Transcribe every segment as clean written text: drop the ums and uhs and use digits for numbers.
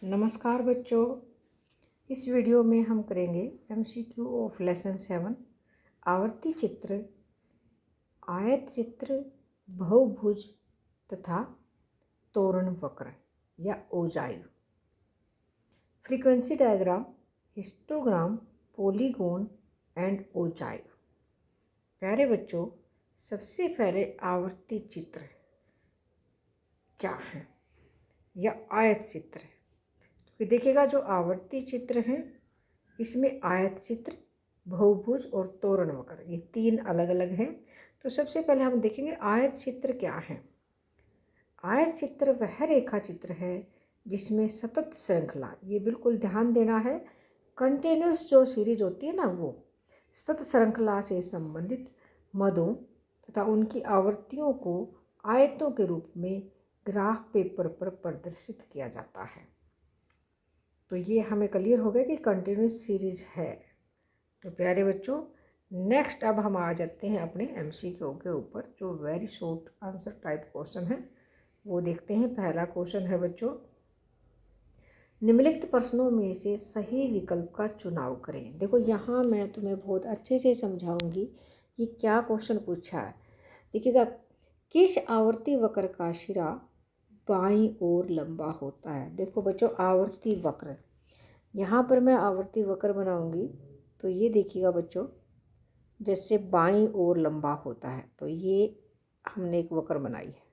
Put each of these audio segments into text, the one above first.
नमस्कार बच्चों। इस वीडियो में हम करेंगे MCQ ऑफ लेसन 7 आवर्ती चित्र, आयत चित्र, बहुभुज तथा तोरण वक्र या ogive, frequency diagram, histogram, polygon and ogive. प्यारे बच्चों, सबसे पहले आवर्ती चित्र क्या है या आयत चित्र है। तो देखिएगा, जो आवर्ती चित्र है इसमें आयत चित्र, बहुभुज और तोरण वक्र, ये तीन अलग अलग हैं। तो सबसे पहले हम देखेंगे आयत चित्र क्या है। आयत चित्र वह रेखा चित्र है जिसमें सतत श्रृंखला, ये बिल्कुल ध्यान देना है, कंटिन्यूस जो सीरीज होती है ना, वो सतत श्रृंखला से संबंधित मदों तथा उनकी आवृत्तियों को आयतों के रूप में ग्राफ पेपर पर प्रदर्शित किया जाता है। तो ये हमें क्लियर हो गया कि कंटिन्यूस सीरीज है। तो प्यारे बच्चों, नेक्स्ट अब हम आ जाते हैं अपने MCQ के ऊपर, जो very short answer type question है वो देखते हैं। पहला क्वेश्चन है बच्चों, निम्नलिखित प्रश्नों में से सही विकल्प का चुनाव करें। देखो, यहाँ मैं तुम्हें बहुत अच्छे से समझाऊंगी कि क्या क्वेश्चन पूछा है। देखिएगा, किस आवर्ती वक्र का शिरा बाईं ओर लंबा होता है। देखो बच्चों, आवर्ती वक्र, यहाँ पर मैं आवर्ती वक्र बनाऊंगी तो ये देखिएगा बच्चों, जैसे बाईं ओर लंबा होता है, तो ये हमने एक वक्र बनाई है,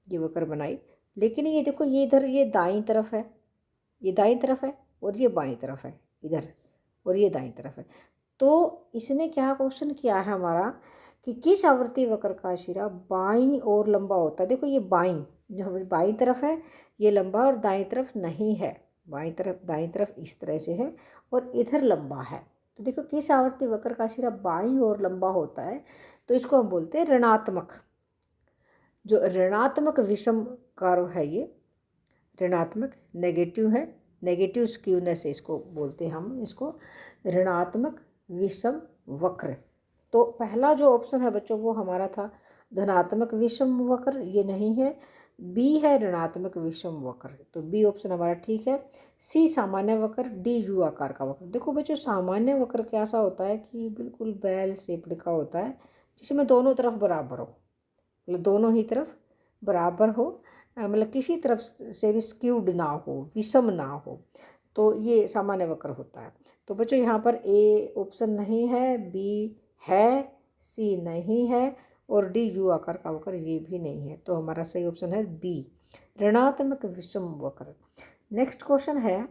ये वक्र बनाई। लेकिन ये देखो, ये इधर ये दाईं तरफ है, ये दाईं तरफ है, और ये बाईं तरफ है इधर, और ये दाईं तरफ है। तो इसने क्या क्वेश्चन किया है हमारा कि किस आवर्ती वक्र का शिरा बाईं ओर लंबा होता है। देखो, ये बाईं, जो बाईं तरफ है ये लंबा और दाईं तरफ नहीं है। बाईं तरफ, दाईं तरफ इस तरह से है और इधर लंबा है। तो देखो, किस आवर्ती वक्र का शिरा बाईं ओर लंबा होता है, तो इसको हम बोलते हैं ऋणात्मक। जो ऋणात्मक विषम कर्व है, ये ऋणात्मक नेगेटिव है, नेगेटिव स्क्यूनेस इसको बोलते हैं हम, इसको ऋणात्मक विषम वक्र। तो पहला जो ऑप्शन है बच्चों वो हमारा था धनात्मक विषम वक्र, ये नहीं है। बी है ऋणात्मक विषम वक्र, तो बी ऑप्शन हमारा ठीक है। सी सामान्य वक्र, डी यू आकार का वक्र। देखो बच्चों, सामान्य वक्र कैसा होता है कि बिल्कुल बैल शेप्ड का होता है, जिसमें दोनों तरफ बराबर हो, मतलब दोनों ही तरफ बराबर हो, मतलब किसी तरफ से भी स्क्यूड ना हो, विषम ना हो, तो ये सामान्य वक्र होता है। तो बच्चों, यहाँ पर ए ऑप्शन नहीं है, बी है, सी नहीं है, और डी यू आकार का वक्र ये भी नहीं है। तो हमारा सही ऑप्शन है बी, ऋणात्मक विषम वक्र। नेक्स्ट क्वेश्चन है,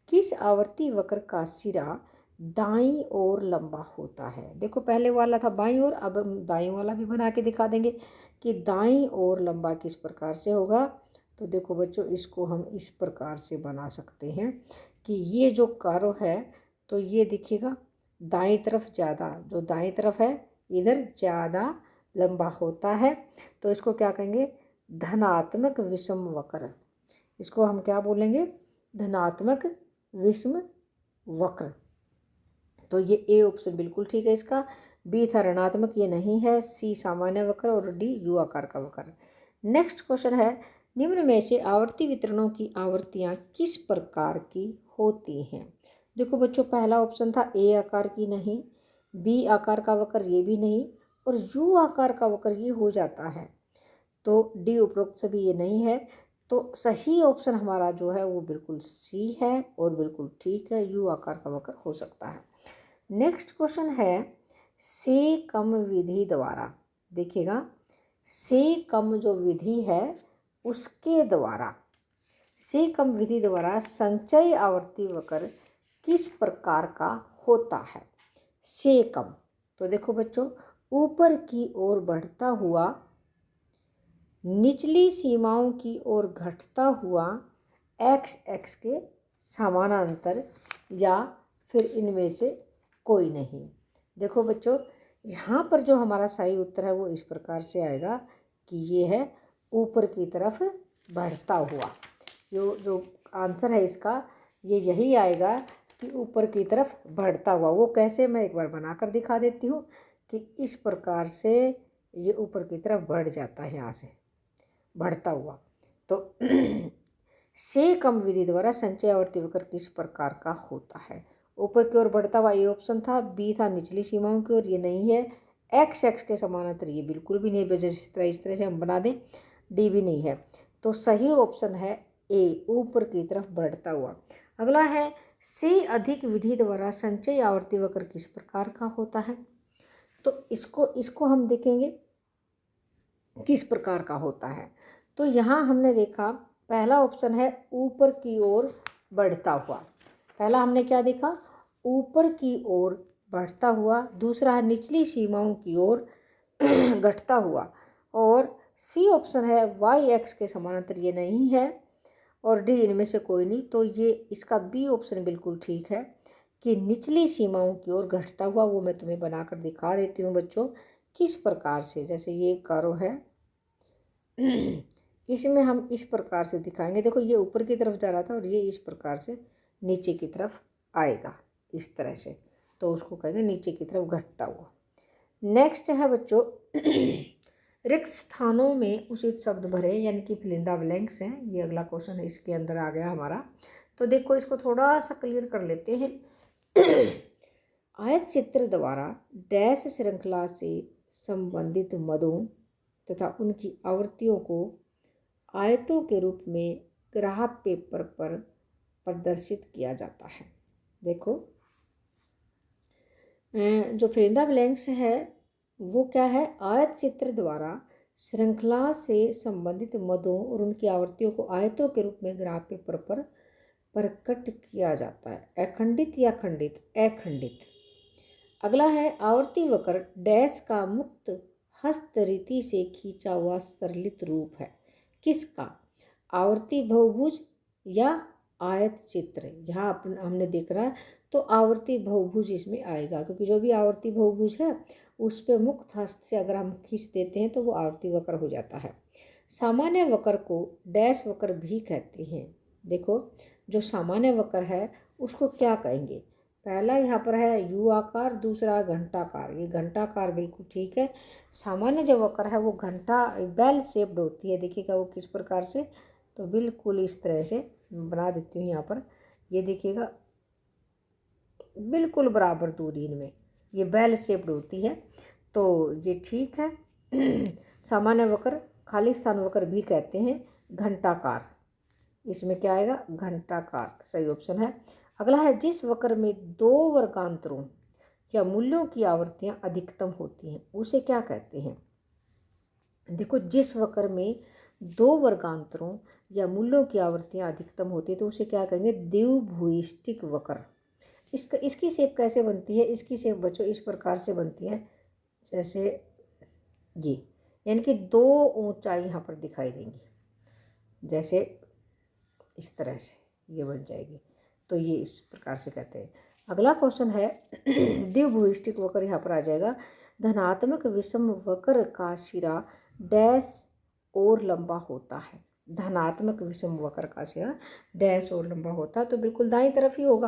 किस आवर्ती वक्र का सिरा दाईं ओर लंबा होता है। देखो, पहले वाला था बाईं ओर, अब हम दाईं वाला भी बना के दिखा देंगे कि दाईं ओर लंबा किस प्रकार से होगा। तो देखो बच्चों, इसको हम इस प्रकार से बना सकते हैं कि ये जो कर्व है, तो ये देखिएगा दाईं तरफ ज़्यादा, जो दाईं तरफ है इधर ज़्यादा लंबा होता है, तो इसको क्या कहेंगे, धनात्मक विषम वक्र। इसको हम क्या बोलेंगे, धनात्मक विषम वक्र। तो ये ए ऑप्शन बिल्कुल ठीक है इसका। बी था ऋणात्मक, ये नहीं है। सी सामान्य वक्र और डी यू आकार का वक्र। नेक्स्ट क्वेश्चन है, निम्न में से आवर्ती वितरणों की आवृत्तियाँ किस प्रकार की होती हैं। देखो बच्चों, पहला ऑप्शन था ए आकार की, नहीं, बी आकार का वक्र ये भी नहीं, और यू आकार का वक्र ये हो जाता है। तो डी उपरोक्त सभी ये नहीं है। तो सही ऑप्शन हमारा जो है वो बिल्कुल सी है और बिल्कुल ठीक है, यू आकार का वक्र हो सकता है। नेक्स्ट क्वेश्चन है, से कम विधि द्वारा, देखिएगा से कम जो विधि है उसके द्वारा, से कम विधि द्वारा संचय आवर्ती वक्र किस प्रकार का होता है। से कम, तो देखो बच्चों, ऊपर की ओर बढ़ता हुआ, निचली सीमाओं की ओर घटता हुआ, एक्स एक्स के समानांतर, या फिर इनमें से कोई नहीं। देखो बच्चों, यहाँ पर जो हमारा सही उत्तर है वो इस प्रकार से आएगा कि ये है ऊपर की तरफ बढ़ता हुआ। जो आंसर है इसका ये यही आएगा कि ऊपर की तरफ बढ़ता हुआ। वो कैसे, मैं एक बार बनाकर दिखा देती हूँ कि इस प्रकार से ये ऊपर की तरफ बढ़ जाता है, यहाँ से बढ़ता हुआ। तो से कम विधि द्वारा संचय आवर्ती वक्र किस प्रकार का होता है? ऊपर की ओर बढ़ता हुआ ये ऑप्शन था, बी था निचली सीमाओं की ओर, ये नहीं है। एक्स एक्स के समानांतर ये बिल्कुल भी नहीं है, इस तरह से हम बना दें, डी भी नहीं है। तो सही ऑप्शन है ए, ऊपर की तरफ बढ़ता हुआ। अगला है, से अधिक विधि द्वारा संचय आवर्ती वक्र किस प्रकार का होता है? तो इसको हम देखेंगे किस प्रकार का होता है। तो यहाँ हमने देखा पहला ऑप्शन है ऊपर की ओर बढ़ता हुआ। पहला हमने क्या देखा? ऊपर की ओर बढ़ता हुआ। दूसरा है निचली सीमाओं की ओर घटता हुआ। और सी ऑप्शन है वाई एक्स के समानांतर, ये नहीं है। और डी इनमें से कोई नहीं। तो ये इसका बी ऑप्शन बिल्कुल ठीक है कि निचली सीमाओं की ओर घटता हुआ। वो मैं तुम्हें बनाकर दिखा देती हूँ बच्चों किस प्रकार से। जैसे ये करो है इसमें हम इस प्रकार से दिखाएंगे। देखो ये ऊपर की तरफ जा रहा था और ये इस प्रकार से नीचे की तरफ आएगा, इस तरह से। तो उसको कहेंगे नीचे की तरफ घटता हुआ। नेक्स्ट है बच्चों रिक्त स्थानों में उचित शब्द भरे, यानी कि फिल इन द ब्लैंक्स हैं। ये अगला क्वेश्चन है, इसके अंदर आ गया हमारा। तो देखो इसको थोड़ा सा क्लियर कर लेते हैं। आयत चित्र द्वारा डैश श्रृंखला से संबंधित मदों तथा उनकी आवृत्तियों को आयतों के रूप में ग्राफ पेपर पर प्रदर्शित किया जाता है। देखो जो फिल इन द ब्लैंक्स है वो क्या है? आयत चित्र द्वारा श्रृंखला से संबंधित मदों और उनकी आवृत्तियों को आयतों के रूप में ग्राफ पेपर पर प्रकट किया जाता है। अखंडित या खंडित? अखंडित। अगला है आवर्ती वक्र डैश का मुक्त हस्त रीति से खींचा हुआ सरलित रूप है। किसका? आवर्ती बहुभुज या आयत चित्र? यहाँ हमने देखना है तो आवर्ती बहुभुज इसमें आएगा, क्योंकि जो भी आवर्ती बहुभुज है उस पर मुक्त हस्त से अगर हम खींच देते हैं तो वो आवर्ती वक्र हो जाता है। सामान्य वक्र को डैश वक्र भी कहते हैं। देखो जो सामान्य वक्र है उसको क्या कहेंगे? पहला यहाँ पर है यू आकार, दूसरा घंटाकार। ये घंटाकार बिल्कुल ठीक है। सामान्य जो वक्र है वो घंटा बेल शेप्ड होती है। देखिएगा वो किस प्रकार से, तो बिल्कुल इस तरह से बना देती हूँ यहाँ पर। ये देखिएगा बिल्कुल बराबर दूरी इनमें, ये बेल शेप्ड होती है। तो ये ठीक है। सामान्य वक्र, खाली स्थान वक्र भी कहते हैं। घंटाकार, इसमें क्या आएगा? घंटाकार सही ऑप्शन है। अगला है जिस वक्र में दो वर्गांतरों या मूल्यों की आवृत्तियां अधिकतम होती हैं उसे क्या कहते हैं? देखो जिस वक्र में दो वर्गांतरों या मूल्यों की आवृत्तियां अधिकतम होती है तो उसे क्या कहेंगे? द्विभुयिष्टिक वक्र। इसकी शेप कैसे बनती है? इसकी शेप बच्चों इस प्रकार से बनती है, जैसे ये, यानी कि दो ऊंचाई यहाँ पर दिखाई देंगी, जैसे इस तरह से ये बन जाएगी। तो ये इस प्रकार से कहते हैं। अगला क्वेश्चन है द्विभुयिष्टिक वक्र यहाँ पर आ जाएगा। धनात्मक विषम वक्र का सिरा डैश और लंबा होता है। धनात्मक विषम वक्र का सिरा डैश और लंबा होता है, तो बिल्कुल दाईं तरफ ही होगा।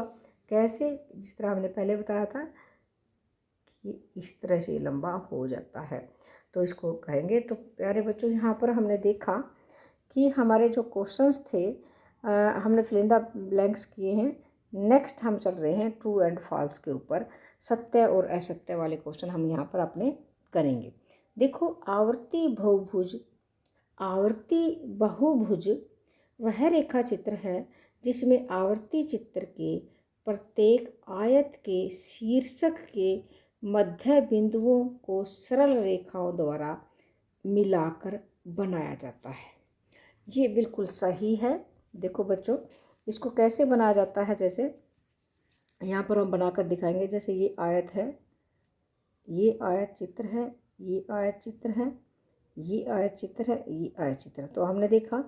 कैसे? जिस तरह हमने पहले बताया था कि इस तरह से लंबा हो जाता है, तो इसको कहेंगे। तो प्यारे बच्चों यहाँ पर हमने देखा कि हमारे जो क्वेश्चंस थे हमने फिल इन द ब्लैंक्स किए हैं। नेक्स्ट हम चल रहे हैं ट्रू एंड फॉल्स के ऊपर। सत्य और असत्य वाले क्वेश्चन हम यहाँ पर अपने करेंगे। देखो आवर्ती बहुभुज वह रेखा चित्र है जिसमें आवर्ती चित्र के प्रत्येक आयत के शीर्षक के मध्य बिंदुओं को सरल रेखाओं द्वारा मिलाकर बनाया जाता है। ये बिल्कुल सही है। देखो बच्चों इसको कैसे बनाया जाता है, जैसे यहाँ पर हम बनाकर दिखाएंगे। जैसे ये आयत है, ये आयत चित्र है, ये आयत चित्र है, ये आयत चित्र है, ये आयत चित्र है। तो हमने देखा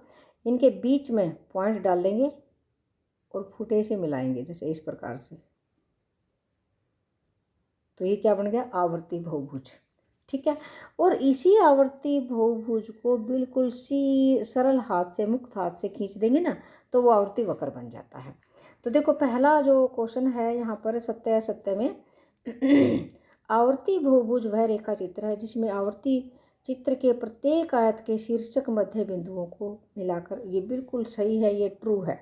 इनके बीच में पॉइंट डाल लेंगे और फुटे से मिलाएंगे, जैसे इस प्रकार से। तो ये क्या बन गया? आवर्ती बहुभुज। ठीक है। और इसी आवर्ती बहुभुज को बिल्कुल सरल हाथ से, मुक्त हाथ से खींच देंगे ना, तो वो आवर्ती वक्र बन जाता है। तो देखो पहला जो क्वेश्चन है यहाँ पर सत्य असत्य में आवर्ती बहुभुज वह रेखा चित्र है जिसमें आवर्ती चित्र के प्रत्येक आयत के शीर्षक मध्य बिंदुओं को मिलाकर, ये बिल्कुल सही है, ये ट्रू है।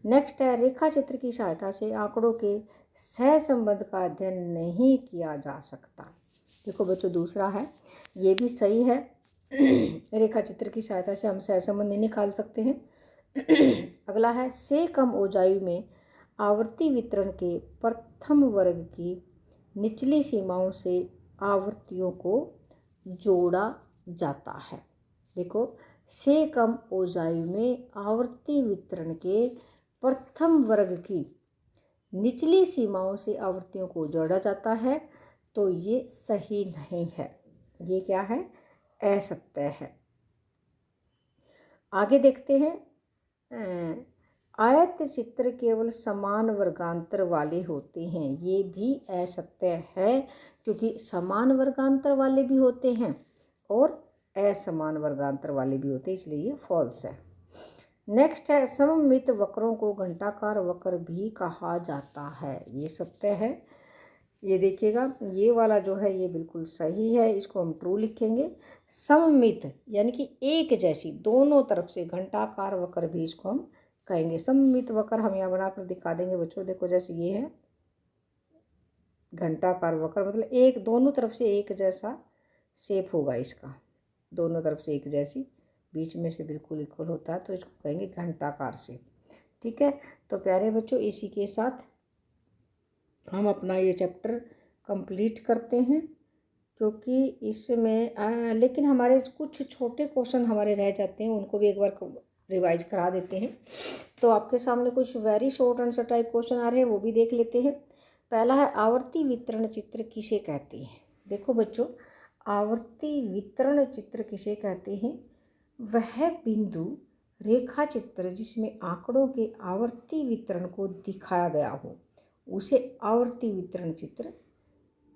नेक्स्ट है, रेखा चित्र की सहायता से आंकड़ों के सह संबंध का अध्ययन नहीं किया जा सकता। देखो बच्चों, दूसरा है, ये भी सही है। रेखा चित्र की सहायता से हम सह संबंध नहीं निकाल सकते हैं। अगला है, से कम ऊंचाई में आवर्ती वितरण के प्रथम वर्ग की निचली सीमाओं से आवृत्तियों को जोड़ा जाता है। देखो, से कम ऊंचाई में आवर्ती वितरण के प्रथम वर्ग की निचली सीमाओं से आवृत्तियों को जोड़ा जाता है, तो ये सही नहीं है, ये क्या है, असत्य है। आगे देखते हैं, आयत चित्र केवल समान वर्गांतर वाले होते हैं, ये भी असत्य है, क्योंकि समान वर्गांतर वाले भी होते हैं और असमान वर्गांतर वाले भी होते हैं, इसलिए ये फॉल्स है। नेक्स्ट है, सममित वक्रों को घंटाकार वक्र भी कहा जाता है, ये सत्य है। ये देखिएगा, ये वाला जो है ये बिल्कुल सही है, इसको हम ट्रू लिखेंगे। सममित यानी कि एक जैसी, दोनों तरफ से घंटाकार वक्र भी इसको हम कहेंगे। सममित वक्र हम यहाँ बनाकर दिखा देंगे बच्चों। देखो, जैसे ये है घंटाकार वक्र, मतलब एक, दोनों तरफ से एक जैसा शेप होगा इसका, दोनों तरफ से एक जैसी, बीच में से बिल्कुल इक्वल होता है, तो इसको कहेंगे घंटाकार शेप। ठीक है, तो प्यारे बच्चों, इसी के साथ हम अपना ये चैप्टर कंप्लीट करते हैं, क्योंकि इसमें लेकिन हमारे कुछ छोटे क्वेश्चन हमारे रह जाते हैं, उनको भी एक बार रिवाइज करा देते हैं। तो आपके सामने कुछ very short answer type question आ रहे हैं, वो भी देख लेते हैं। पहला है, आवर्ती वितरण चित्र किसे कहते हैं। देखो बच्चों, आवर्ती वितरण चित्र किसे कहते हैं, वह बिंदु रेखा चित्र जिसमें आंकड़ों के आवर्ती वितरण को दिखाया गया हो, उसे आवर्ती वितरण चित्र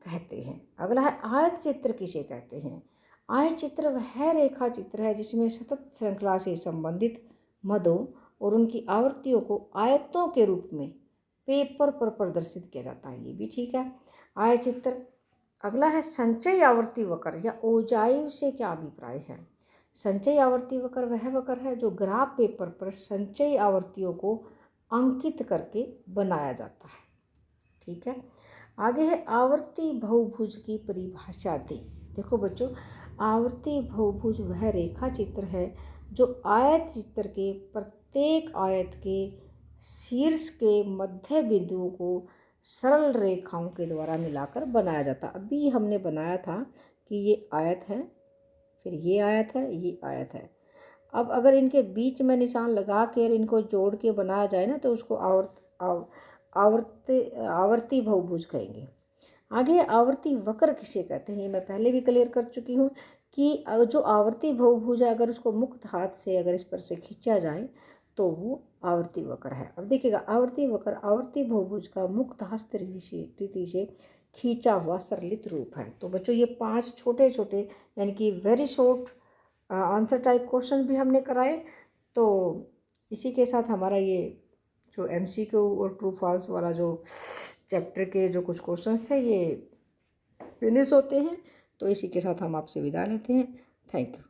कहते हैं। अगला है, आयत चित्र किसे कहते हैं। आयत चित्र वह रेखा चित्र है जिसमें सतत श्रृंखला से संबंधित मदों और उनकी आवर्तियों को आयतों के रूप में पेपर पर प्रदर्शित किया जाता है, ये भी ठीक है, आयत चित्र। अगला है, संचयी आवर्ती वक्र या ओजाइव से क्या अभिप्राय है। संचयी आवर्ती वक्र वह वक्र है जो ग्राफ पेपर पर संचयी आवर्तियों को अंकित करके बनाया जाता है। ठीक है, आगे है, आवर्ती बहुभुज की परिभाषा दें। देखो बच्चों, आवर्ती बहुभुज वह रेखा चित्र है जो आयत चित्र के प्रत्येक आयत के शीर्ष के मध्य बिंदुओं को सरल रेखाओं के द्वारा मिलाकर बनाया जाता। अभी हमने बनाया था कि ये आयत है, फिर ये आयत है, ये आयत है। अब अगर इनके बीच में निशान लगा कर इनको जोड़ के बनाया जाए ना, तो उसको आवर्ती बहुभुज कहेंगे। आगे, आवर्ती वक्र किसे कहते हैं, ये मैं पहले भी क्लियर कर चुकी हूँ कि जो आवर्ती बहुभुज है, अगर उसको मुक्त हाथ से अगर इस पर से खींचा जाए तो वो आवर्ती वक्र है। अब देखिएगा, आवर्ती वक्र आवर्ती बहुभुज का मुक्त हस्त रीति से खींचा हुआ सरलित रूप है। तो बच्चों, ये 5 छोटे छोटे यानी कि very short answer type question भी हमने कराए। तो इसी के साथ हमारा ये जो MCQ और ट्रू फॉल्स वाला जो चैप्टर के जो कुछ क्वेश्चंस थे ये फिनिश होते हैं। तो इसी के साथ हम आपसे विदा लेते हैं। Thank you.